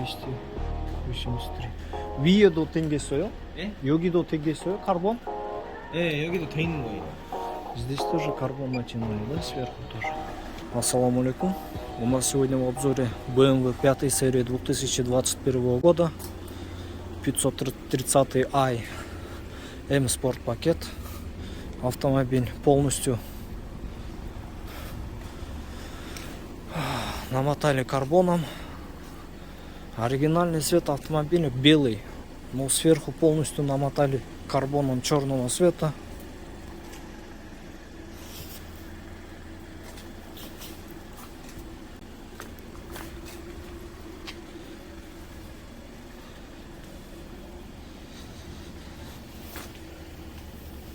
283. 위에도 땡겼어요? 예? 여기도 땡겼어요? карбон? 예, 여기도 돼 있는 거예요. Здесь тоже карбон натянули, да, сверху тоже. Ассаламу алейкум. У нас сегодня в обзоре BMW 5 серии 2021 года. 530i M Sport пакет. Автомобиль полностью намотали карбоном. Оригинальный цвет автомобиля белый, но сверху полностью намотали карбоном черного цвета.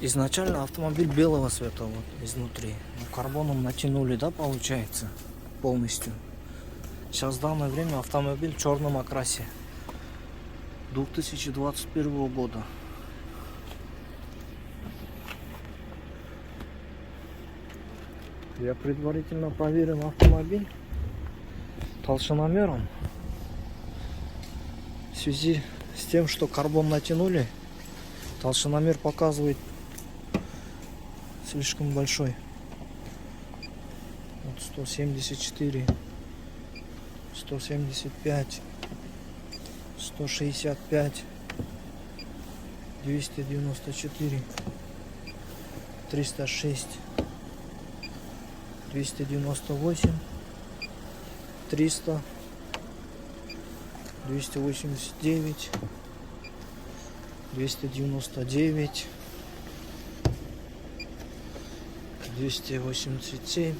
Изначально автомобиль белого цвета вот изнутри, но карбоном натянули, да, получается, полностью. Сейчас в данное время автомобиль в черном окрасе 2021 года. Я предварительно проверил автомобиль толщиномером. В связи с тем, что карбон натянули, толщиномер показывает слишком большой. Вот 174, 175, 165, 294, 306, 298, 300, 289, 299, 287,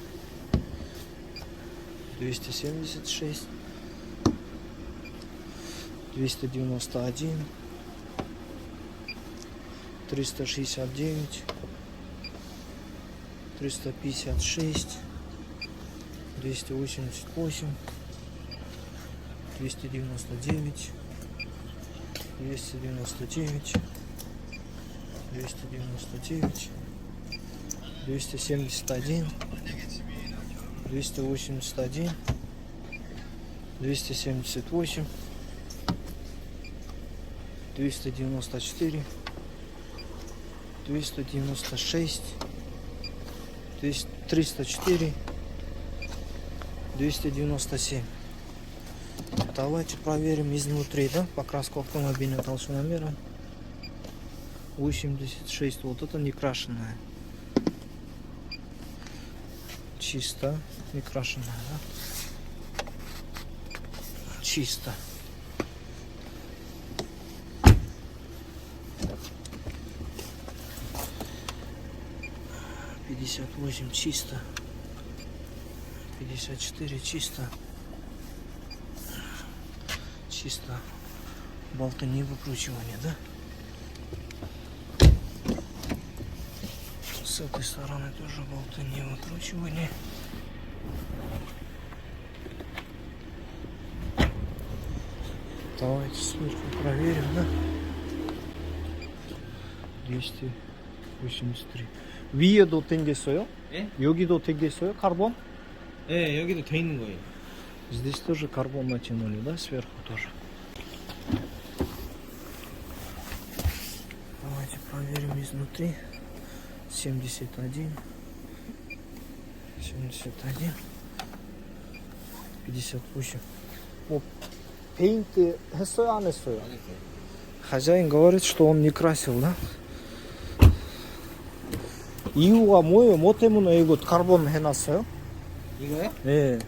276, 291, 369, 356, 288, 299, 299, 299, 271, 281, 278, 294, 296, 304, 297. Давайте проверим изнутри, да, покраску автомобиля толщиномером 86. Вот это не крашеная. Чисто, не крашеная, да? Чисто. Пятьдесят 58 чисто. 54 чисто. Чисто. Болты не выкручивания, да? С этой стороны тоже болты не выкручивали. Давайте сверху проверим, да? 283. 위에도 땡겼어요? 예? 여기도 땡겼어요? карбон? 예, 여기도 돼 있는 거예요. Здесь тоже карбон натянули, да, сверху тоже. Давайте проверим изнутри. 71, 71, 58. 뭐 페인트 했어요, 안 했어요? 안 했어요. хозяин говорит, что он не красил, да? 이유가 뭐예요? 뭐 때문에 이거 карбон 해놨어요? 이거요? 네.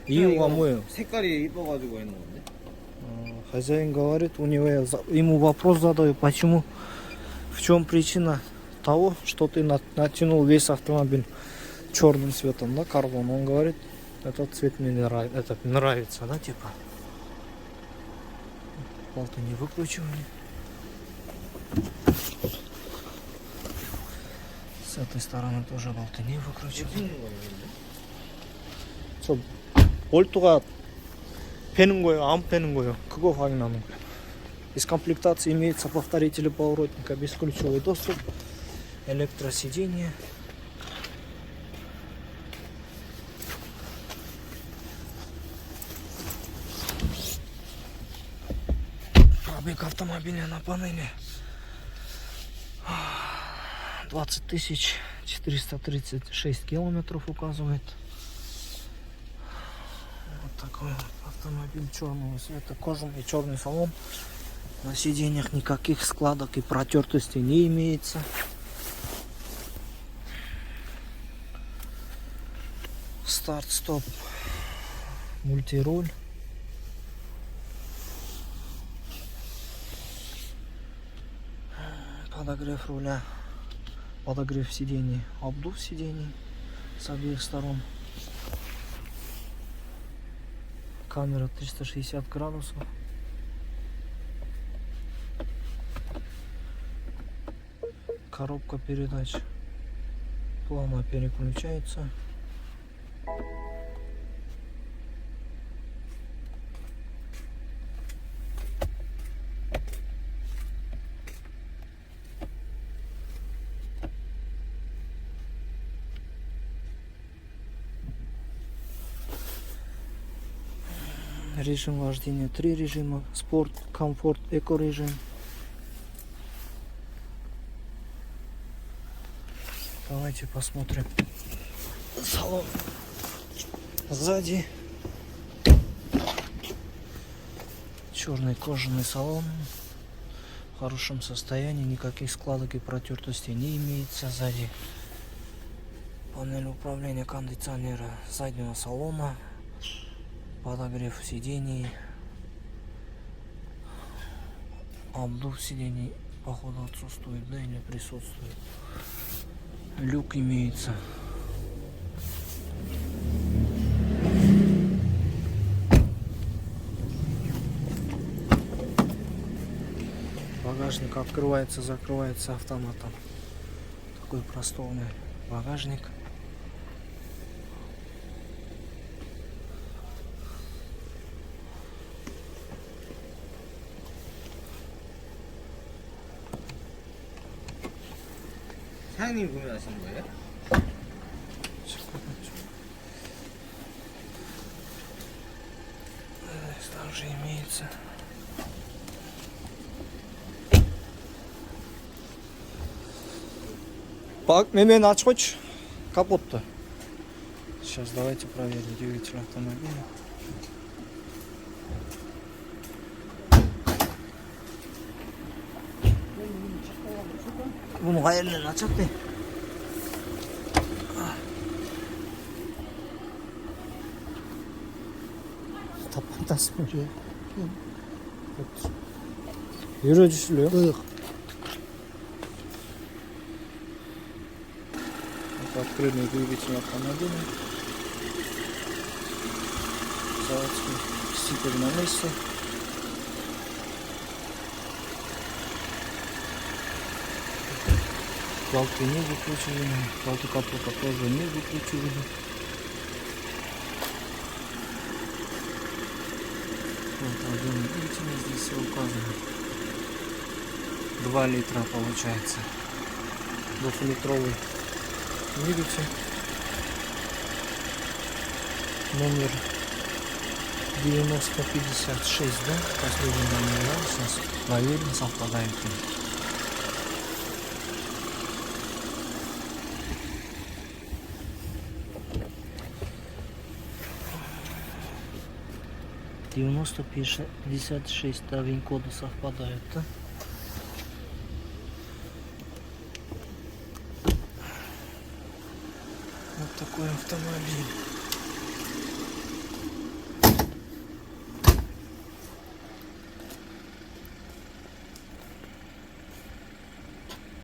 그냥 이유가 이거 뭐예요? 색깔이 이뻐가지고 해놓은 건데. Хозяин говорит, у него ему вопрос задаю, почему, в чем причина того, что ты натянул весь автомобиль черным цветом, да, карбон. Он говорит, этот цвет мне нравится, да, типа. Болты не выкручивали. С этой стороны тоже болты не выкручивали. 저 볼트가 빼는 거예요, 안 빼는 거예요? 그거 확인하는 거예요. Из комплектации имеется повторитель поворотника, бесключевой доступ, электросиденье. Пробег автомобиля на панели 20 436 километров указывает. Вот такой вот автомобиль черного цвета, кожаный черный салон. На сиденьях никаких складок и протертостей не имеется. Старт-стоп, мультируль. Подогрев руля, подогрев сидений, обдув сидений с обеих сторон. Камера 360 градусов. Коробка передач плавно переключается. Режим вождения 3 режима: спорт, комфорт, эко режим. Давайте посмотрим салон сзади. Черный кожаный салон в хорошем состоянии, никаких складок и протертостей не имеется. Сзади панель управления кондиционера заднего салона, подогрев сидений, обдув сидений походу отсутствует, да, или присутствует. Люк имеется. Багажник открывается, закрывается автоматом. Такой просторный багажник. 사장님 구매하신 거예요? Также имеется. Мемен açkoç капотта. Сейчас давайте проверим двигатель автомобиля. Bunu hayırlı açık değil. Tapan tasmıyor ya. Yürü düşülüyor. Yok. Открытый двигатель автомобиля. Заводской стикер на месте. Балки не выключены, балки капота тоже не выключены. Вот объем двигателя здесь все указано. 2 литра получается. 2-литровый двигатель. Номер 9056, да? Последний номер, да? Сейчас проверим, совпадает ли. Девяносто 56, да, ВИН-коды совпадают, да? Вот такой автомобиль.